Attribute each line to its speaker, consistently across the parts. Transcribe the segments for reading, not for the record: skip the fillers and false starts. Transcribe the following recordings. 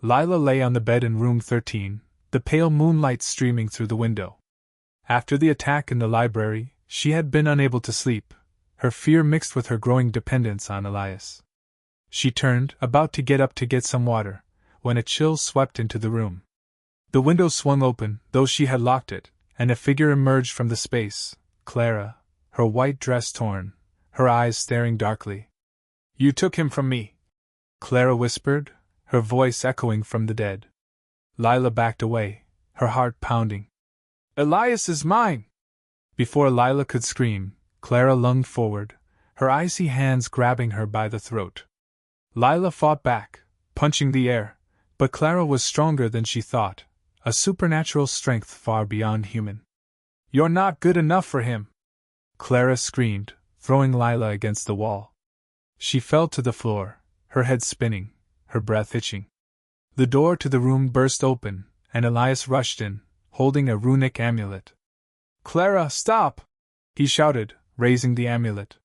Speaker 1: Lila lay on the bed in room 13, the pale moonlight streaming through the window. After the attack in the library, she had been unable to sleep, her fear mixed with her growing dependence on Elias. She turned, about to get up to get some water, when a chill swept into the room. The window swung open, though she had locked it, and a figure emerged from the space, Clara, her white dress torn, her eyes staring darkly. "You took him from me," Clara whispered, her voice echoing from the dead. Lila backed away, her heart pounding. "Elias is mine!" Before Lila could scream, Clara lunged forward, her icy hands grabbing her by the throat. Lila fought back, punching the air, but Clara was stronger than she thought, a supernatural strength far beyond human. "You're not good enough for him!" Clara screamed, throwing Lila against the wall. She fell to the floor, her head spinning, her breath itching. The door to the room burst open, and Elias rushed in, holding a runic amulet. "Clara, stop!" he shouted, raising the amulet.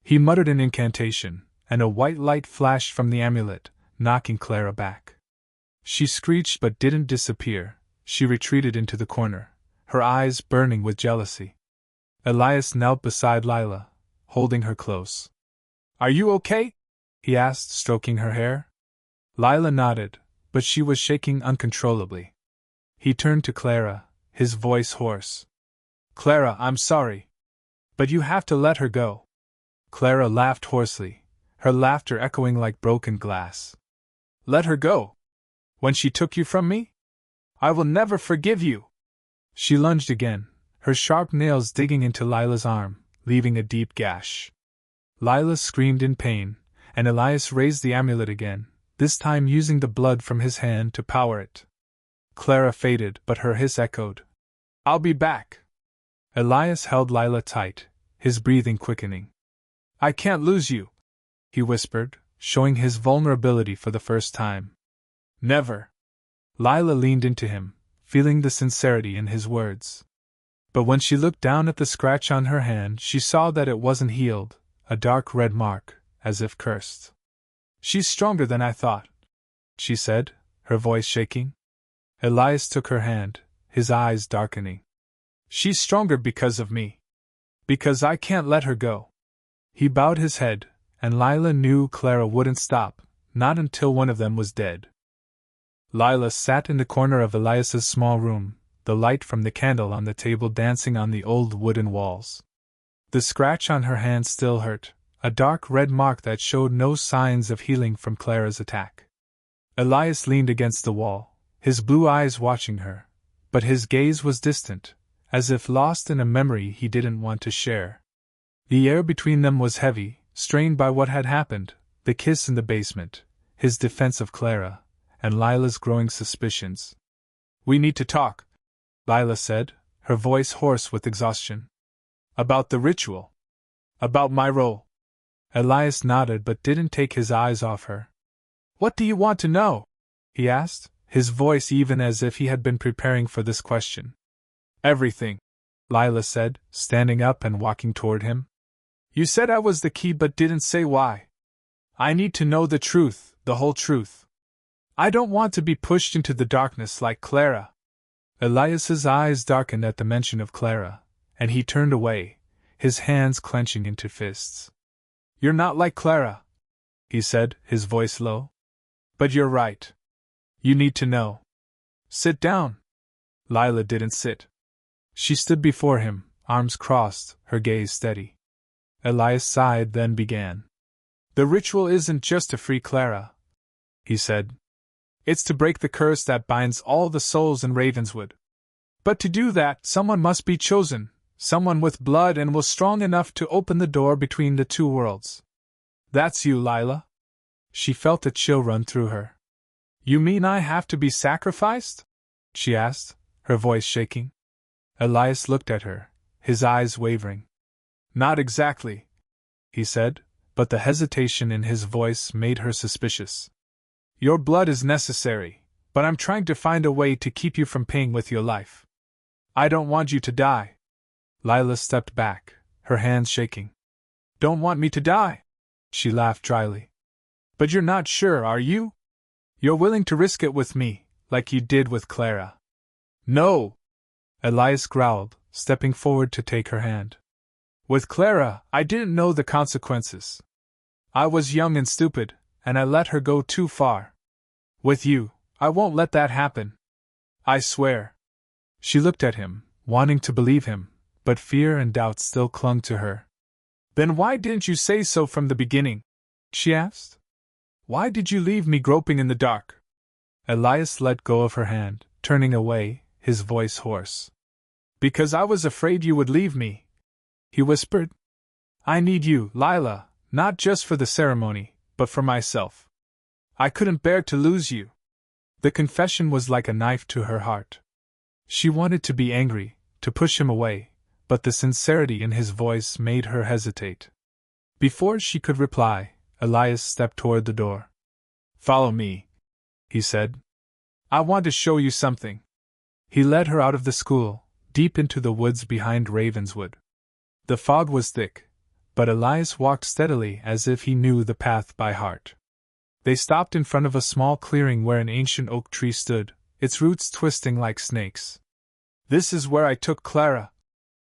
Speaker 1: He muttered an incantation, and a white light flashed from the amulet, knocking Clara back. She screeched but didn't disappear. She retreated into the corner, her eyes burning with jealousy. Elias knelt beside Lila, holding her close. "Are you okay?" he asked, stroking her hair. Lila nodded, but she was shaking uncontrollably. He turned to Clara, his voice hoarse. "Clara, I'm sorry. But you have to let her go." Clara laughed hoarsely, her laughter echoing like broken glass. "Let her go? When she took you from me? I will never forgive you!" She lunged again, her sharp nails digging into Lila's arm, leaving a deep gash. Lila screamed in pain, and Elias raised the amulet again, this time using the blood from his hand to power it. Clara faded, but her hiss echoed. "I'll be back." Elias held Lila tight, his breathing quickening. "I can't lose you," he whispered, showing his vulnerability for the first time. "Never." Lila leaned into him, feeling the sincerity in his words. But when she looked down at the scratch on her hand, she saw that it wasn't healed, a dark red mark, as if cursed. "She's stronger than I thought," she said, her voice shaking. Elias took her hand, his eyes darkening. "She's stronger because of me. Because I can't let her go." He bowed his head, and Lila knew Clara wouldn't stop, not until one of them was dead. Lila sat in the corner of Elias's small room, the light from the candle on the table dancing on the old wooden walls. The scratch on her hand still hurt, a dark red mark that showed no signs of healing from Clara's attack. Elias leaned against the wall, his blue eyes watching her, but his gaze was distant, as if lost in a memory he didn't want to share. The air between them was heavy, strained by what had happened, the kiss in the basement, his defense of Clara, and Lila's growing suspicions. "We need to talk," Lila said, her voice hoarse with exhaustion. "About the ritual. About my role." Elias nodded but didn't take his eyes off her. "What do you want to know?" he asked, his voice even as if he had been preparing for this question. "Everything," Lila said, standing up and walking toward him. "You said I was the key but didn't say why. I need to know the truth, the whole truth. I don't want to be pushed into the darkness like Clara." Elias's eyes darkened at the mention of Clara, and he turned away, his hands clenching into fists. "You're not like Clara," he said, his voice low. "But you're right. You need to know. Sit down." Lila didn't sit. She stood before him, arms crossed, her gaze steady. Elias sighed, then began. "The ritual isn't just to free Clara," he said. "It's to break the curse that binds all the souls in Ravenswood. But to do that, someone must be chosen, someone with blood and will strong enough to open the door between the two worlds. That's you, Lila." She felt a chill run through her. "You mean I have to be sacrificed?" she asked, her voice shaking. Elias looked at her, his eyes wavering. "Not exactly," he said, but the hesitation in his voice made her suspicious. "Your blood is necessary, but I'm trying to find a way to keep you from paying with your life. I don't want you to die." Lila stepped back, her hands shaking. "Don't want me to die?" She laughed dryly. "But you're not sure, are you? You're willing to risk it with me, like you did with Clara. No! Elias growled, stepping forward to take her hand. With Clara, I didn't know the consequences. I was young and stupid, and I let her go too far. With you, I won't let that happen. I swear. She looked at him, wanting to believe him, but fear and doubt still clung to her. Then why didn't you say so from the beginning? She asked. Why did you leave me groping in the dark? Elias let go of her hand, turning away, his voice hoarse. Because I was afraid you would leave me, he whispered. I need you, Lila, not just for the ceremony, but for myself. I couldn't bear to lose you. The confession was like a knife to her heart. She wanted to be angry, to push him away, but the sincerity in his voice made her hesitate. Before she could reply, Elias stepped toward the door. Follow me, he said. I want to show you something. He led her out of the school, deep into the woods behind Ravenswood. The fog was thick, but Elias walked steadily as if he knew the path by heart. They stopped in front of a small clearing where an ancient oak tree stood, its roots twisting like snakes. This is where I took Clara,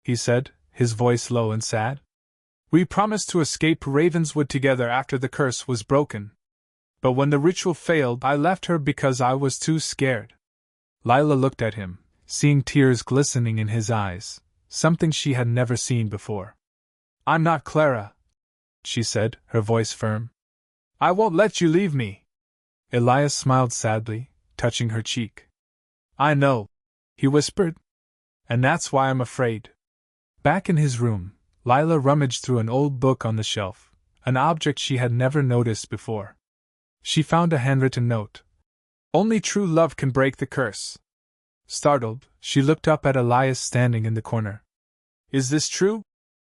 Speaker 1: he said, his voice low and sad. We promised to escape Ravenswood together after the curse was broken. But when the ritual failed, I left her because I was too scared. Lila looked at him, seeing tears glistening in his eyes, something she had never seen before. I'm not Clara, she said, her voice firm. I won't let you leave me. Elias smiled sadly, touching her cheek. I know, he whispered. And that's why I'm afraid. Back in his room, Lila rummaged through an old book on the shelf, an object she had never noticed before. She found a handwritten note. Only true love can break the curse. Startled, she looked up at Elias standing in the corner. Is this true?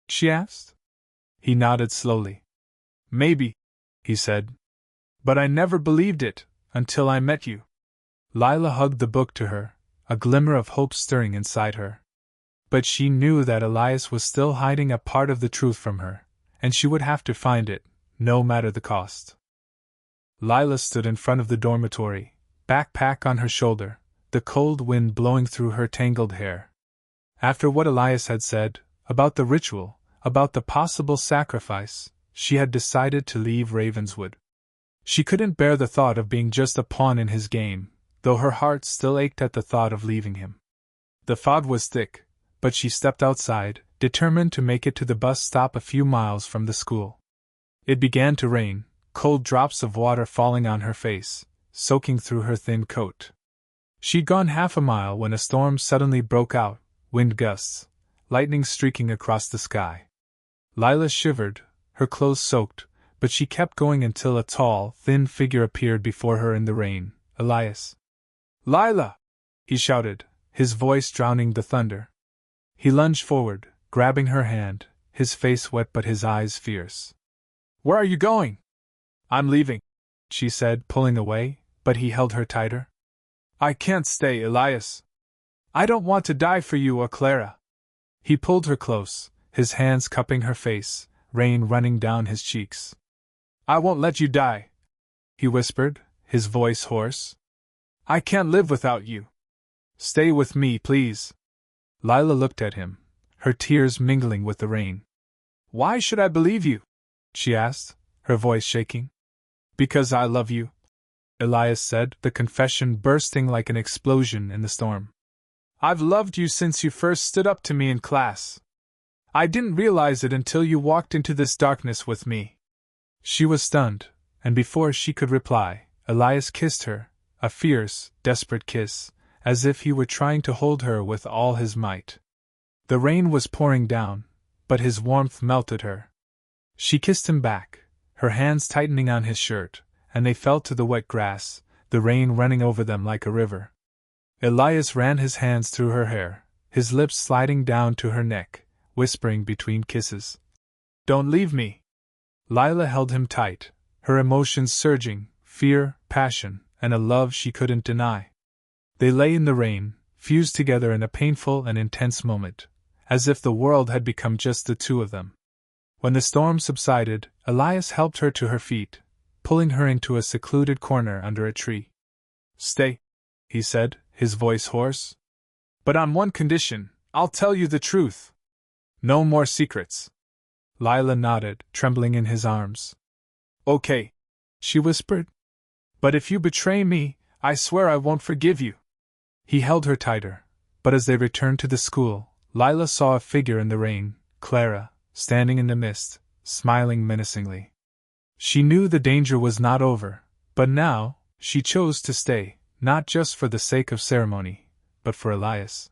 Speaker 1: She asked. He nodded slowly. Maybe, he said. But I never believed it, until I met you. Lila hugged the book to her, a glimmer of hope stirring inside her. But she knew that Elias was still hiding a part of the truth from her, and she would have to find it, no matter the cost. Lila stood in front of the dormitory, backpack on her shoulder, the cold wind blowing through her tangled hair. After what Elias had said, about the ritual, about the possible sacrifice, she had decided to leave Ravenswood. She couldn't bear the thought of being just a pawn in his game, though her heart still ached at the thought of leaving him. The fog was thick, but she stepped outside, determined to make it to the bus stop a few miles from the school. It began to rain, cold drops of water falling on her face, soaking through her thin coat. She'd gone half a mile when a storm suddenly broke out, wind gusts, lightning streaking across the sky. Lila shivered, her clothes soaked, but she kept going until a tall, thin figure appeared before her in the rain. Elias. Lila! He shouted, his voice drowning the thunder. He lunged forward, grabbing her hand, his face wet but his eyes fierce. Where are you going? I'm leaving, she said, pulling away, but he held her tighter. I can't stay, Elias. I don't want to die for you or Clara. He pulled her close, his hands cupping her face, rain running down his cheeks. I won't let you die, he whispered, his voice hoarse. I can't live without you. Stay with me, please. Lila looked at him, her tears mingling with the rain. Why should I believe you? She asked, her voice shaking. Because I love you, Elias said, the confession bursting like an explosion in the storm. I've loved you since you first stood up to me in class. I didn't realize it until you walked into this darkness with me. She was stunned, and before she could reply, Elias kissed her, a fierce, desperate kiss, as if he were trying to hold her with all his might. The rain was pouring down, but his warmth melted her. She kissed him back, her hands tightening on his shirt, and they fell to the wet grass, the rain running over them like a river. Elias ran his hands through her hair, his lips sliding down to her neck, whispering between kisses. Don't leave me. Lila held him tight, her emotions surging, fear, passion, and a love she couldn't deny. They lay in the rain, fused together in a painful and intense moment, as if the world had become just the two of them. When the storm subsided, Elias helped her to her feet, pulling her into a secluded corner under a tree. Stay, he said, his voice hoarse. But on one condition, I'll tell you the truth. No more secrets. Lila nodded, trembling in his arms. Okay, she whispered. But if you betray me, I swear I won't forgive you. He held her tighter, but as they returned to the school, Lila saw a figure in the rain, Clara, standing in the mist, smiling menacingly. She knew the danger was not over, but now, she chose to stay, not just for the sake of ceremony, but for Elias.